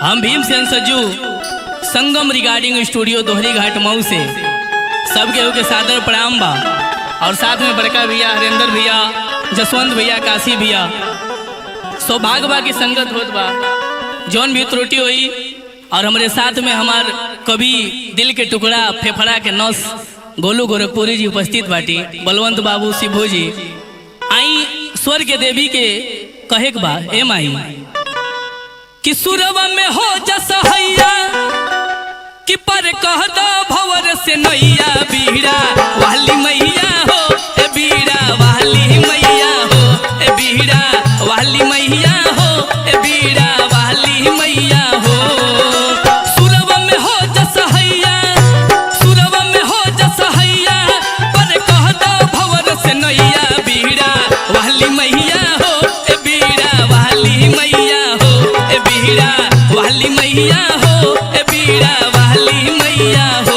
हम भीमसेन सज्जू संगम recording studio दोहरी घाट मऊ से सब केहू के सादर प्रणाम बा। और साथ में बड़का भैया हरेंद्र भैया, जसवंत भैया, काशी भैया, सौभाग्य बा की संगत होत बा। जौन भी त्रुटि हुई और हमारे साथ में हमार कवि दिल के टुकड़ा फेफड़ा के नस गोलू गोरखपुरी जी उपस्थित बाटी, बलवंत बाबू शिभू जी। आई स्वर के देवी के कहे के बा ए माई कि सुरवा में हो जसहैया कि पर कह दो भवर से नैया बीड़ा वाली मैया हो ए बीड़ा वाली मैया हो ए बीड़ा वाली मैया हो ए बीड़ा वाली मैया हो। सुरवा में हो जसहैया, सुरवा में हो जसहैया पर कह दो भवर से नैया बीड़ा वाली मैया हो ए बीड़ा वाली मैया हो ए बीड़ा वाली मैया हो ए बीड़ा वाली मैया हो।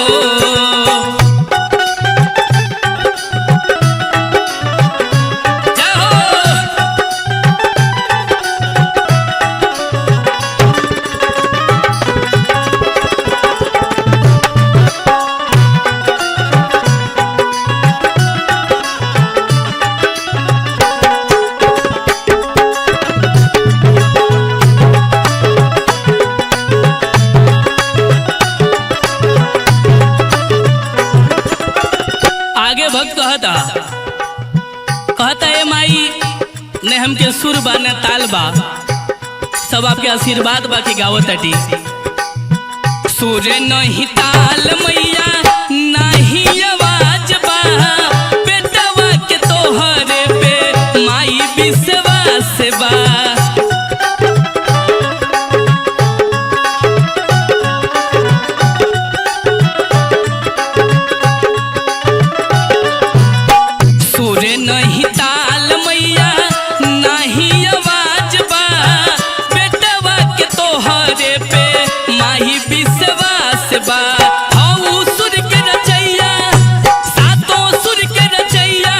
आगे भक्त कहता है माई ने हमके सुर बा ने ताल बा, सब आपके आशीर्वाद बा की गावत अटी। सुर नहीं ताल मैया नहीं आवाज बा, बेटवा के तोहरे पे माई विश्वास बा। नहीं ताल मैया नहीं आवाज बा, बेटवा के तोहरे पे माही विश्वास बा। हऊ सुर के रचैया, सातों सुर के रचैया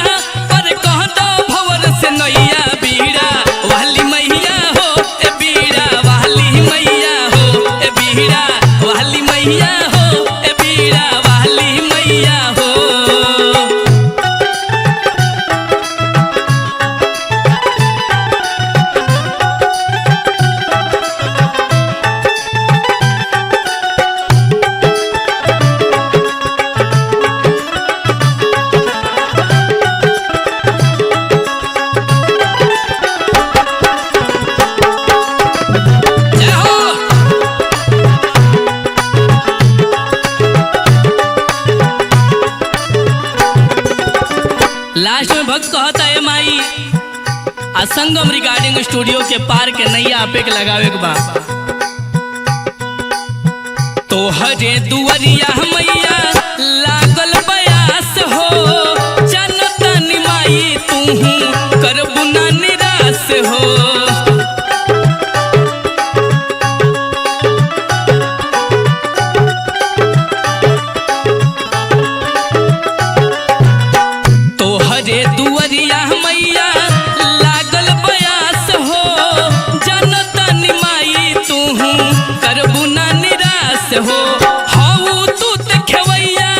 पर कह दो भवर से नैया बीड़ा वाली मैया हो ए बीड़ा वाली मैया हो ए बीड़ा वाली मैया हो ए बीड़ा वाली मैया हो। लास्ट में भक्त कहता है माई आ संगम रिगार्डिंग स्टूडियो के पार के नैया आपे के लगावे के बा। तोहरे दुआरिया मैया लागल बयास हो, जनता निमाई तूहू करबू ना निराश हो। दुआरिया मैया लागल बयास हो, जनता निमाई तूहू करबू ना निराश हो। हऊ तू खेवैया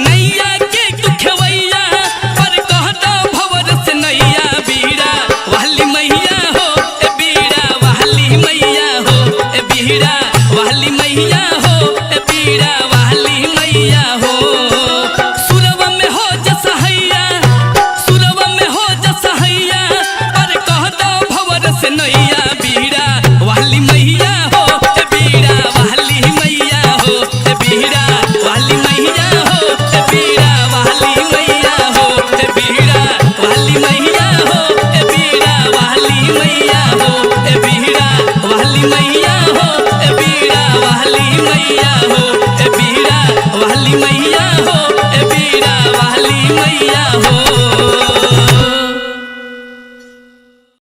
नैया के तू खेवैया पर कह दो भवर से नैया बीड़ा वाली मैया हो ए बीड़ा वाली मैया हो ए बीड़ा वाली मैया हो ए बीड़ा वाली मैया हो। सुरवा में हो जसहैया, सुरवा में हो जसहैया पर कह दो भवर से नैया बीड़ा वाली मैया हो ए बीड़ा वाली मैया हो ए बीड़ा वाली मैया हो ए बीड़ा वाली मैया हो ए बीड़ा वाली मैया हो ए बीड़ा वाली मैया हो ए बीड़ा वाली मैया हो ए बीड़ा वाली मैया हो।